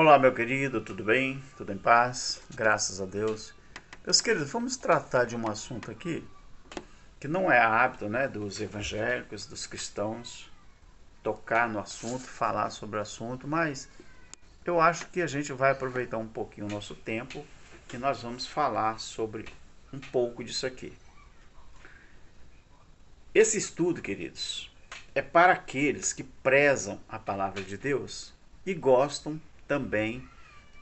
Olá, meu querido, tudo bem? Tudo em paz? Graças a Deus. Meus queridos, vamos tratar de um assunto aqui que não é hábito, né, dos evangélicos, dos cristãos, tocar no assunto, falar sobre o assunto, mas eu acho que a gente vai aproveitar um pouquinho o nosso tempo e nós vamos falar sobre um pouco disso aqui. Esse estudo, queridos, é para aqueles que prezam a palavra de Deus e gostam também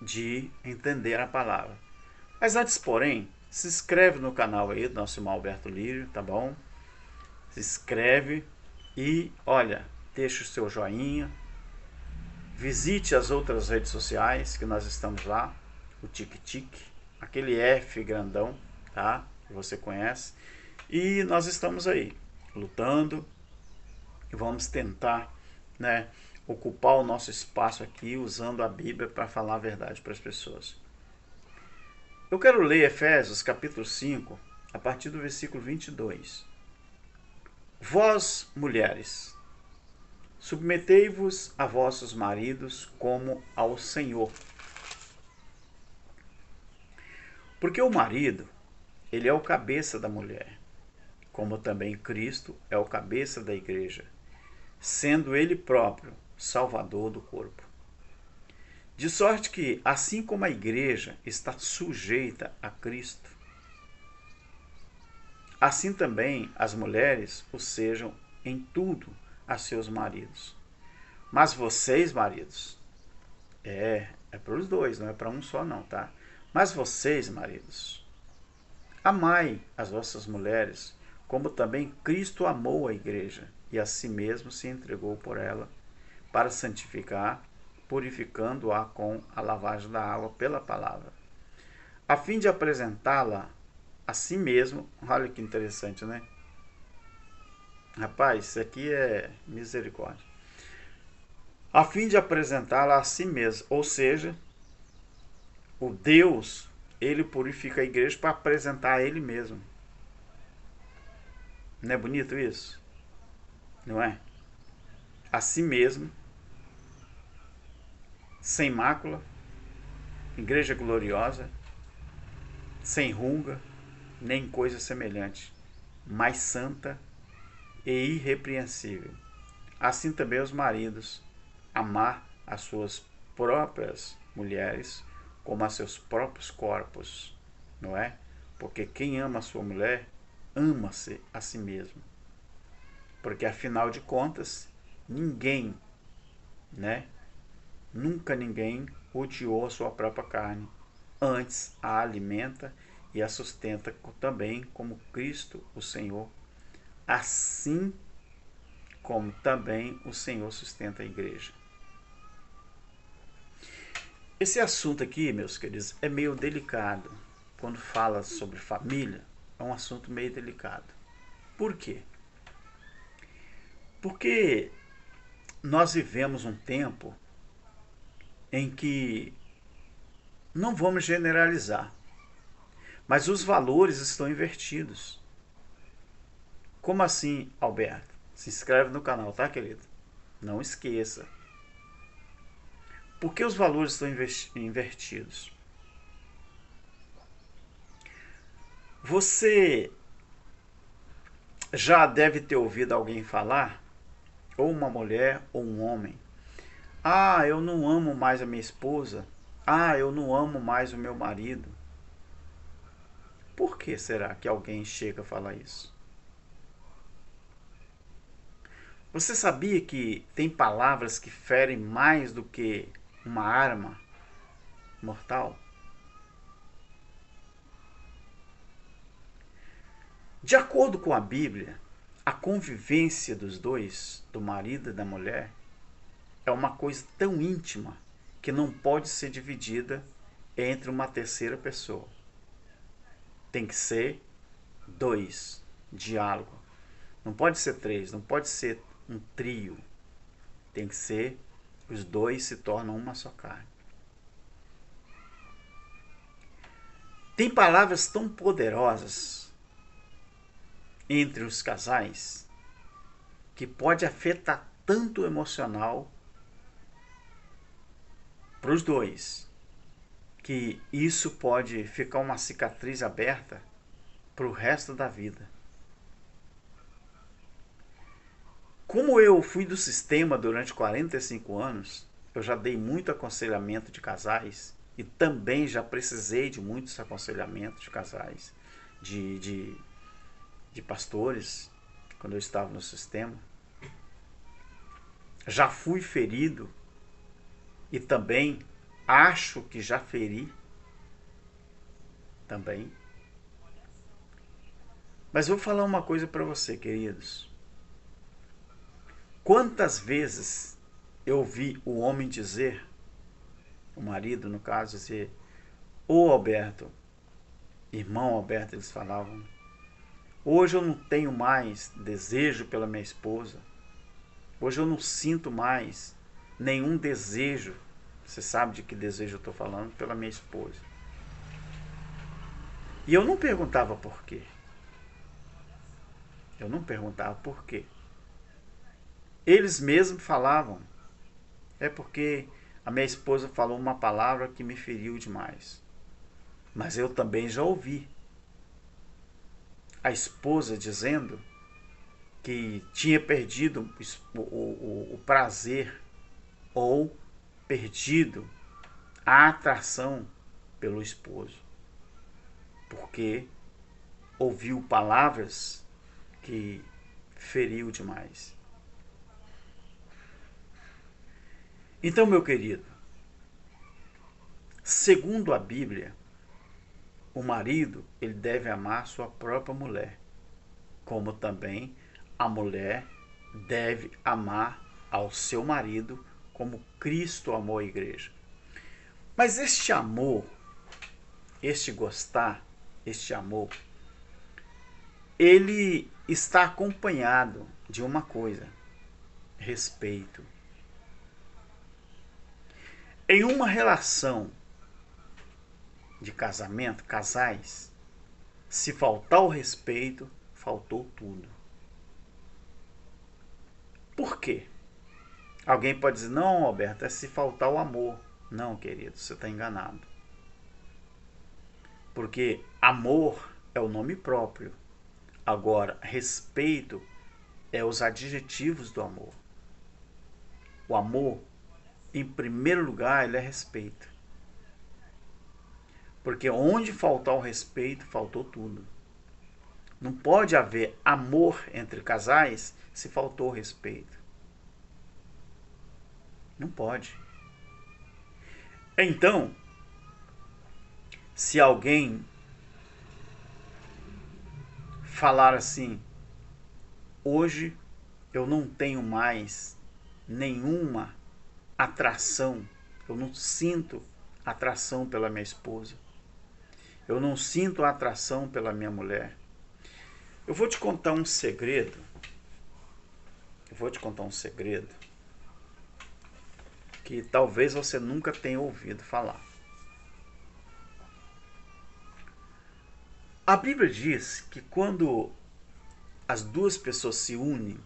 de entender a palavra. Mas antes, porém, se inscreve no canal aí do nosso irmão Alberto Lírio, tá bom? Se inscreve e, olha, deixa o seu joinha. Visite as outras redes sociais que nós estamos lá, o TikTok, aquele F grandão, tá? Que você conhece. E nós estamos aí, lutando e vamos tentar, né, ocupar o nosso espaço aqui usando a Bíblia para falar a verdade para as pessoas. Eu quero ler Efésios capítulo 5, a partir do versículo 22. Vós, mulheres, submetei-vos a vossos maridos como ao Senhor. Porque o marido, ele é o cabeça da mulher, como também Cristo é o cabeça da igreja, sendo ele próprio salvador do corpo. De sorte que, assim como a igreja está sujeita a Cristo, assim também as mulheres o sejam em tudo a seus maridos. Mas vocês, maridos, é para os dois, não é para um só não, tá? Mas vocês, maridos, amai as vossas mulheres, como também Cristo amou a igreja e a si mesmo se entregou por ela, para santificar, purificando-a com a lavagem da água pela palavra, a fim de apresentá-la a si mesmo. Olha que interessante, né? Rapaz, isso aqui é misericórdia. A fim de apresentá-la a si mesmo, ou seja, o Deus, ele purifica a igreja para apresentar a ele mesmo. Não é bonito isso? Não é? A si mesmo, sem mácula, igreja gloriosa, sem ruga, nem coisa semelhante, mas santa e irrepreensível. Assim também os maridos, amar as suas próprias mulheres como a seus próprios corpos, não é? Porque quem ama a sua mulher, ama-se a si mesmo. Porque afinal de contas, ninguém, né? Nunca ninguém odiou a sua própria carne. Antes a alimenta e a sustenta também como Cristo, o Senhor. Assim como também o Senhor sustenta a igreja. Esse assunto aqui, meus queridos, é meio delicado. Quando fala sobre família, é um assunto meio delicado. Por quê? Porque nós vivemos um tempo em que não vamos generalizar, mas os valores estão invertidos. Como assim, Alberto? Se inscreve no canal, tá, querido? Não esqueça. Por que os valores estão invertidos? Você já deve ter ouvido alguém falar, ou uma mulher ou um homem: ah, eu não amo mais a minha esposa. Ah, eu não amo mais o meu marido. Por que será que alguém chega a falar isso? Você sabia que tem palavras que ferem mais do que uma arma mortal? De acordo com a Bíblia, a convivência dos dois, do marido e da mulher, é uma coisa tão íntima que não pode ser dividida entre uma terceira pessoa. Tem que ser dois, diálogo. Não pode ser três, não pode ser um trio. Tem que ser os dois se tornam uma só carne. Tem palavras tão poderosas entre os casais que pode afetar tanto o emocional para os dois, que isso pode ficar uma cicatriz aberta para o resto da vida. Como eu fui do sistema durante 45 anos, eu já dei muito aconselhamento de casais e também já precisei de muitos aconselhamentos de casais, de pastores, quando eu estava no sistema. Já fui ferido e também acho que já feri também. Mas vou falar uma coisa para você, queridos. Quantas vezes eu vi o homem dizer, o marido no caso, dizer: ô Alberto, irmão Alberto, eles falavam, hoje eu não tenho mais desejo pela minha esposa, hoje eu não sinto mais nenhum desejo, você sabe de que desejo eu estou falando, pela minha esposa. E eu não perguntava por quê. Eu não perguntava por quê. Eles mesmos falavam: é porque a minha esposa falou uma palavra que me feriu demais. Mas eu também já ouvi a esposa dizendo que tinha perdido o prazer ou perdido a atração pelo esposo, porque ouviu palavras que feriu demais. Então, meu querido, segundo a Bíblia, o marido ele deve amar sua própria mulher, como também a mulher deve amar ao seu marido como Cristo amou a igreja. Mas este amor, este gostar, este amor, ele está acompanhado de uma coisa: respeito. Em uma relação de casamento, casais, se faltar o respeito, faltou tudo. Por quê? Alguém pode dizer: não, Alberto, é se faltar o amor. Não, querido, você está enganado. Porque amor é o nome próprio. Agora, respeito é os adjetivos do amor. O amor, em primeiro lugar, ele é respeito. Porque onde faltar o respeito, faltou tudo. Não pode haver amor entre casais se faltou respeito. Não pode. Então, se alguém falar assim: hoje eu não tenho mais nenhuma atração, eu não sinto atração pela minha esposa, eu não sinto atração pela minha mulher. Eu vou te contar um segredo. Eu vou te contar um segredo que talvez você nunca tenha ouvido falar. A Bíblia diz que quando as duas pessoas se unem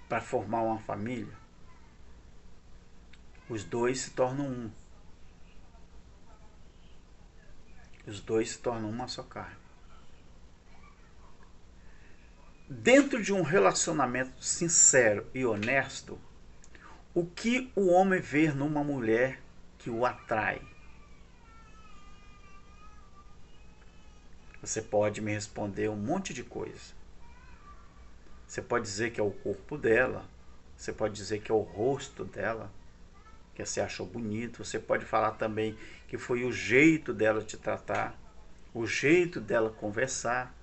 para formar uma família, os dois se tornam um. Os dois se tornam uma só carne. Dentro de um relacionamento sincero e honesto, o que o homem vê numa mulher que o atrai? Você pode me responder um monte de coisa. Você pode dizer que é o corpo dela, você pode dizer que é o rosto dela, que você achou bonito. Você pode falar também que foi o jeito dela te tratar, o jeito dela conversar.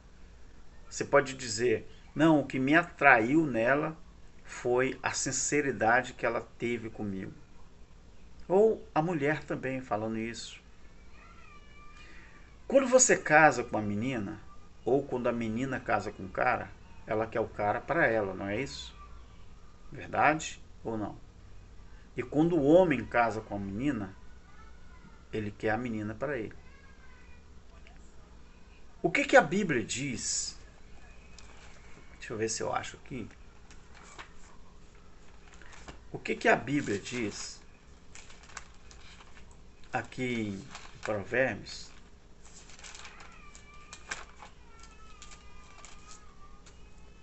Você pode dizer: não, o que me atraiu nela foi a sinceridade que ela teve comigo. Ou a mulher também falando isso. Quando você casa com uma menina, ou quando a menina casa com um cara, ela quer o cara para ela, não é isso? Verdade ou não? E quando o homem casa com a menina, ele quer a menina para ele. O que a Bíblia diz? Deixa eu ver se eu acho aqui. O que a Bíblia diz aqui em Provérbios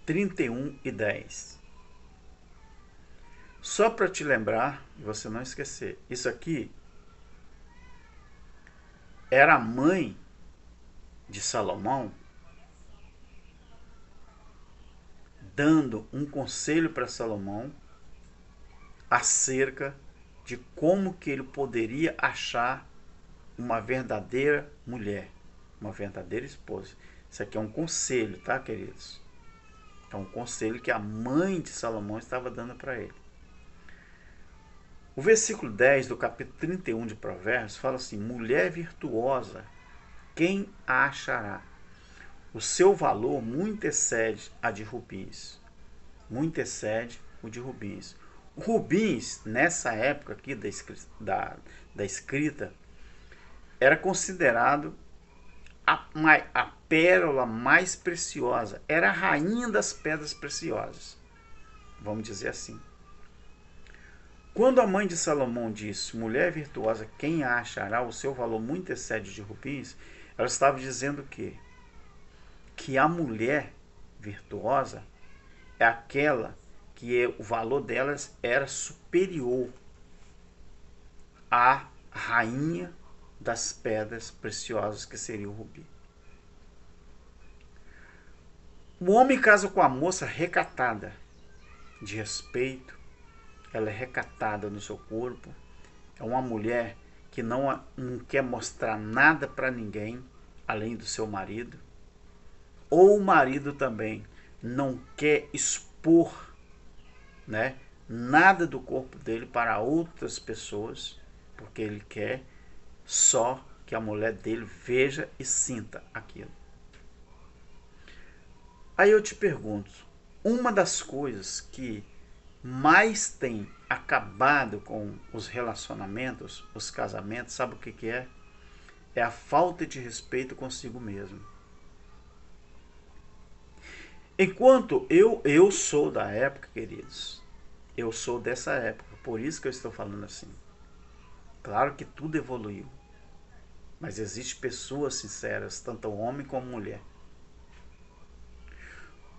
31:10. Só para te lembrar e você não esquecer, isso aqui era a mãe de Salomão dando um conselho para Salomão acerca de como que ele poderia achar uma verdadeira mulher, uma verdadeira esposa. Isso aqui é um conselho, tá, queridos? É um conselho que a mãe de Salomão estava dando para ele. O versículo 10 do capítulo 31 de Provérbios fala assim: mulher virtuosa, quem a achará? O seu valor muito excede a de rubins. Muito excede o de rubins. O rubins, nessa época aqui da escrita, era considerado a pérola mais preciosa. Era a rainha das pedras preciosas. Vamos dizer assim. Quando a mãe de Salomão disse, mulher virtuosa, quem a achará? O seu valor muito excede de rubins. Ela estava dizendo o quê? Que a mulher virtuosa é aquela que o valor delas era superior à rainha das pedras preciosas, que seria o rubi. O homem casa com a moça recatada, de respeito, ela é recatada no seu corpo, é uma mulher que não quer mostrar nada para ninguém além do seu marido, ou o marido também não quer expor, né, nada do corpo dele para outras pessoas, porque ele quer só que a mulher dele veja e sinta aquilo. Aí eu te pergunto, uma das coisas que mais tem acabado com os relacionamentos, os casamentos, sabe o que é? É a falta de respeito consigo mesmo. Enquanto eu sou da época, queridos, eu sou dessa época, por isso que eu estou falando assim. Claro que tudo evoluiu, mas existem pessoas sinceras, tanto homem como mulher.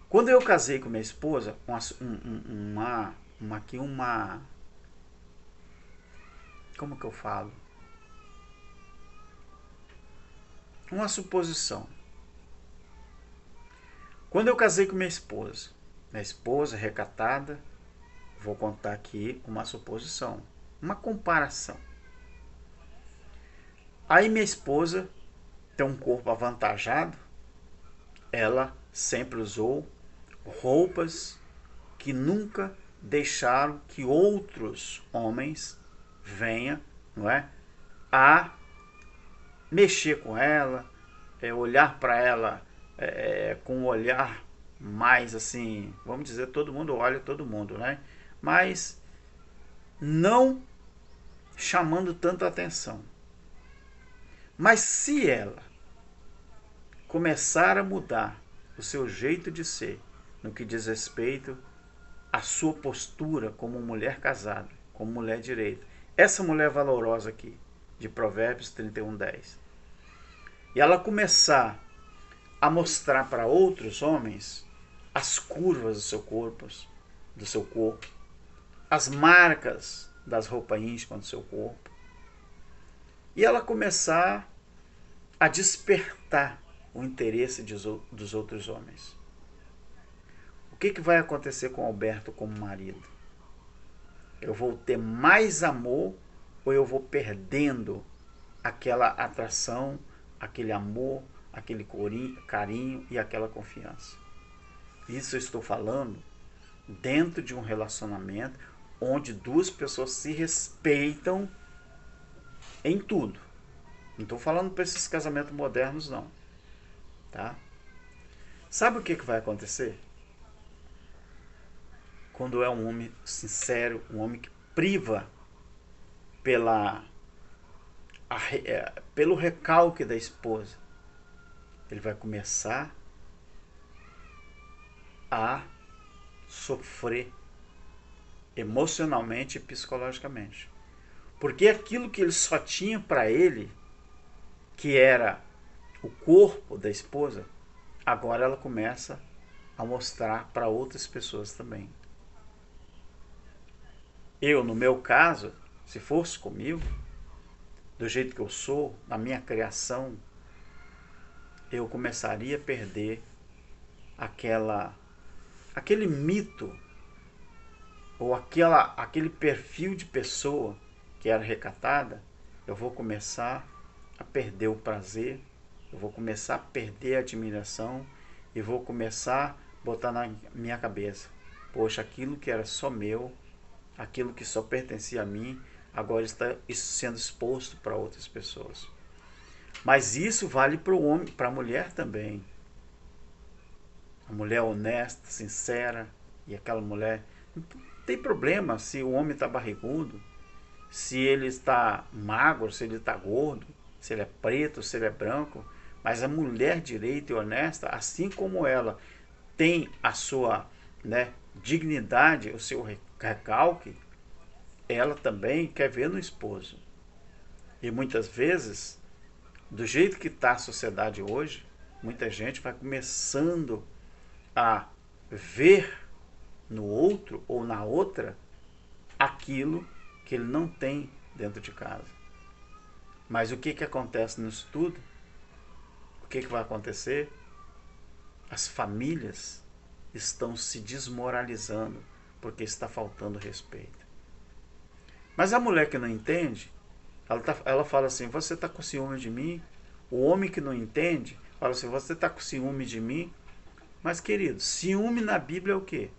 Quando eu casei com minha esposa, como que eu falo? Uma suposição. Quando eu casei com minha esposa recatada, vou contar aqui uma suposição, uma comparação. Aí minha esposa tem um corpo avantajado, ela sempre usou roupas que nunca deixaram que outros homens venham, não é, a mexer com ela, olhar para ela com um olhar mais assim, vamos dizer, todo mundo olha todo mundo, né? Mas não chamando tanta atenção. Mas se ela começar a mudar o seu jeito de ser no que diz respeito à sua postura como mulher casada, como mulher direita, essa mulher valorosa aqui, de Provérbios 31:10, e ela começar a mostrar para outros homens as curvas do seu corpo, as marcas das roupas íntimas do seu corpo, e ela começar a despertar o interesse dos outros homens. O que vai acontecer com Alberto como marido? Eu vou ter mais amor ou eu vou perdendo aquela atração, aquele amor, aquele carinho e aquela confiança? Isso eu estou falando dentro de um relacionamento onde duas pessoas se respeitam em tudo. Não estou falando para esses casamentos modernos, não. Tá? Sabe o que vai acontecer? Quando é um homem sincero, um homem que priva pelo recalque da esposa, ele vai começar a sofrer emocionalmente e psicologicamente. Porque aquilo que ele só tinha para ele, que era o corpo da esposa, agora ela começa a mostrar para outras pessoas também. Eu, no meu caso, se fosse comigo, do jeito que eu sou, na minha criação, eu começaria a perder aquele mito ou aquele perfil de pessoa que era recatada. Eu vou começar a perder o prazer, eu vou começar a perder a admiração e vou começar a botar na minha cabeça: poxa, aquilo que era só meu, aquilo que só pertencia a mim, agora está sendo exposto para outras pessoas. Mas isso vale para o homem, para a mulher também. A mulher honesta, sincera, e aquela mulher, não tem problema se o homem está barrigudo, se ele está magro, se ele está gordo, se ele é preto, se ele é branco. Mas a mulher direita e honesta, assim como ela tem a sua, né, dignidade, o seu recalque, ela também quer ver no esposo. E muitas vezes, do jeito que está a sociedade hoje, muita gente vai começando a ver no outro ou na outra aquilo que ele não tem dentro de casa. Mas o que acontece nisso tudo? O que vai acontecer? As famílias estão se desmoralizando porque está faltando respeito. Mas a mulher que não entende, ela fala assim: você está com ciúme de mim? O homem que não entende fala assim: você está com ciúme de mim? Mas, querido, ciúme na Bíblia é o quê?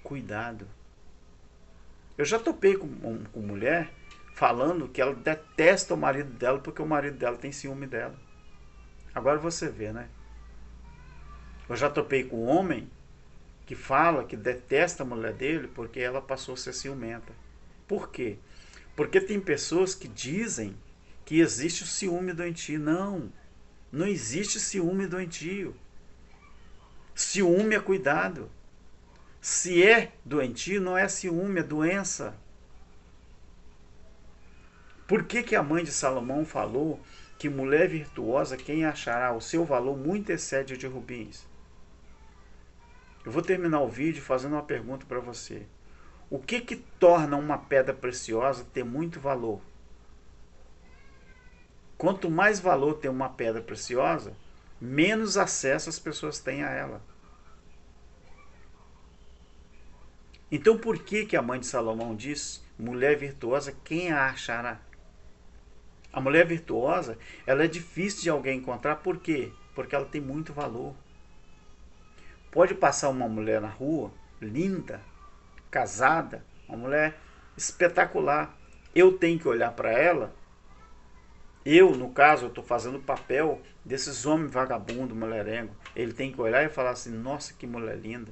Cuidado. Eu já topei com mulher falando que ela detesta o marido dela porque o marido dela tem ciúme dela. Agora você vê, né? Eu já topei com homem que fala que detesta a mulher dele porque ela passou a ser ciumenta. Por quê? Porque tem pessoas que dizem que existe o ciúme doentio. Não, não existe ciúme doentio. Ciúme é cuidado. Se é doentio, não é ciúme, é doença. Por que a mãe de Salomão falou que mulher virtuosa, quem achará o seu valor muito excede o de rubins? Eu vou terminar o vídeo fazendo uma pergunta para você. O que torna uma pedra preciosa ter muito valor? Quanto mais valor tem uma pedra preciosa, menos acesso as pessoas têm a ela. Então por que a mãe de Salomão diz: mulher virtuosa, quem a achará? A mulher virtuosa, ela é difícil de alguém encontrar. Por quê? Porque ela tem muito valor. Pode passar uma mulher na rua, linda, casada, uma mulher espetacular. Eu tenho que olhar para ela. Eu, no caso, eu estou fazendo o papel desses homens vagabundos, mulherengo. Ele tem que olhar e falar assim: nossa, que mulher linda.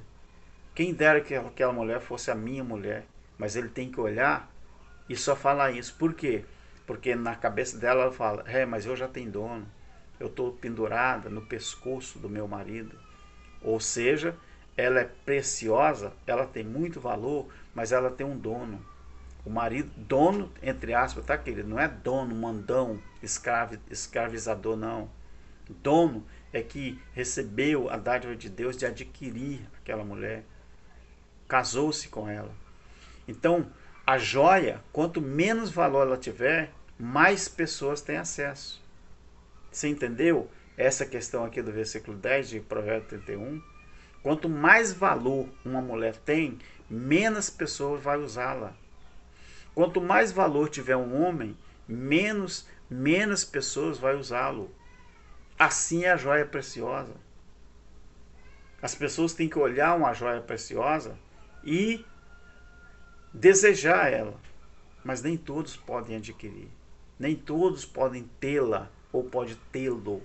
Quem dera que aquela mulher fosse a minha mulher. Mas ele tem que olhar e só falar isso. Por quê? Porque na cabeça dela ela fala: mas eu já tenho dono. Eu estou pendurada no pescoço do meu marido. Ou seja, ela é preciosa, ela tem muito valor, mas ela tem um dono. O marido, dono, entre aspas, tá, querido? Não é dono, mandão, escravizador, não. Dono é que recebeu a dádiva de Deus de adquirir aquela mulher. Casou-se com ela. Então, a joia, quanto menos valor ela tiver, mais pessoas têm acesso. Você entendeu essa questão aqui do versículo 10 de Provérbios 31? Quanto mais valor uma mulher tem, menos pessoas vai usá-la. Quanto mais valor tiver um homem, menos pessoas vai usá-lo. Assim é a joia preciosa. As pessoas têm que olhar uma joia preciosa e desejar ela. Mas nem todos podem adquirir. Nem todos podem tê-la ou pode tê-lo.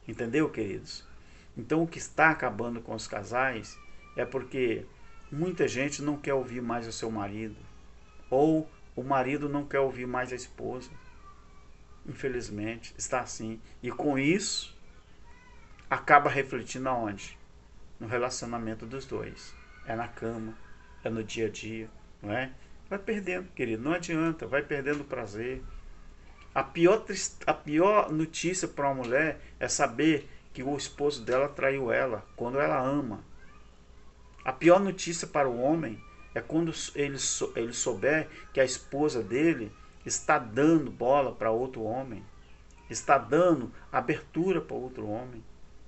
Entendeu, queridos? Então o que está acabando com os casais é porque muita gente não quer ouvir mais o seu marido. Ou o marido não quer ouvir mais a esposa. Infelizmente, está assim. E com isso, acaba refletindo aonde? No relacionamento dos dois. é na cama, é no dia a dia, não é? Vai perdendo, querido, não adianta, vai perdendo o prazer. A pior notícia para uma mulher é saber que o esposo dela traiu ela, quando ela ama. A pior notícia para o homem é quando ele souber que a esposa dele está dando bola para outro homem, está dando abertura para outro homem.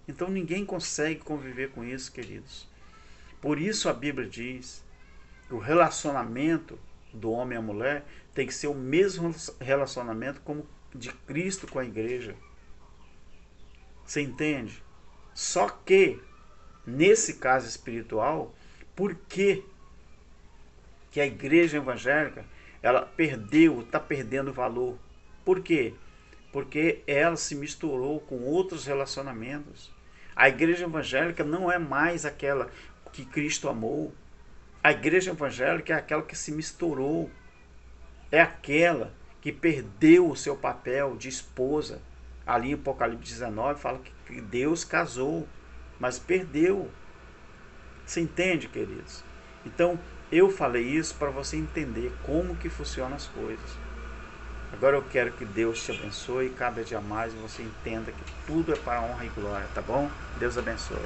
Então ninguém consegue conviver com isso, queridos. Por isso a Bíblia diz que o relacionamento do homem à mulher tem que ser o mesmo relacionamento como de Cristo com a igreja. Você entende? Só que, nesse caso espiritual, por que a igreja evangélica ela está perdendo valor? Por quê? Porque ela se misturou com outros relacionamentos. A igreja evangélica não é mais aquela que Cristo amou. A igreja evangélica é aquela que se misturou. É aquela que perdeu o seu papel de esposa. Ali em Apocalipse 19 fala que Deus casou, mas perdeu. Você entende, queridos? Então, eu falei isso para você entender como que funcionam as coisas. Agora eu quero que Deus te abençoe e cada dia mais você entenda que tudo é para a honra e glória, tá bom? Deus abençoe.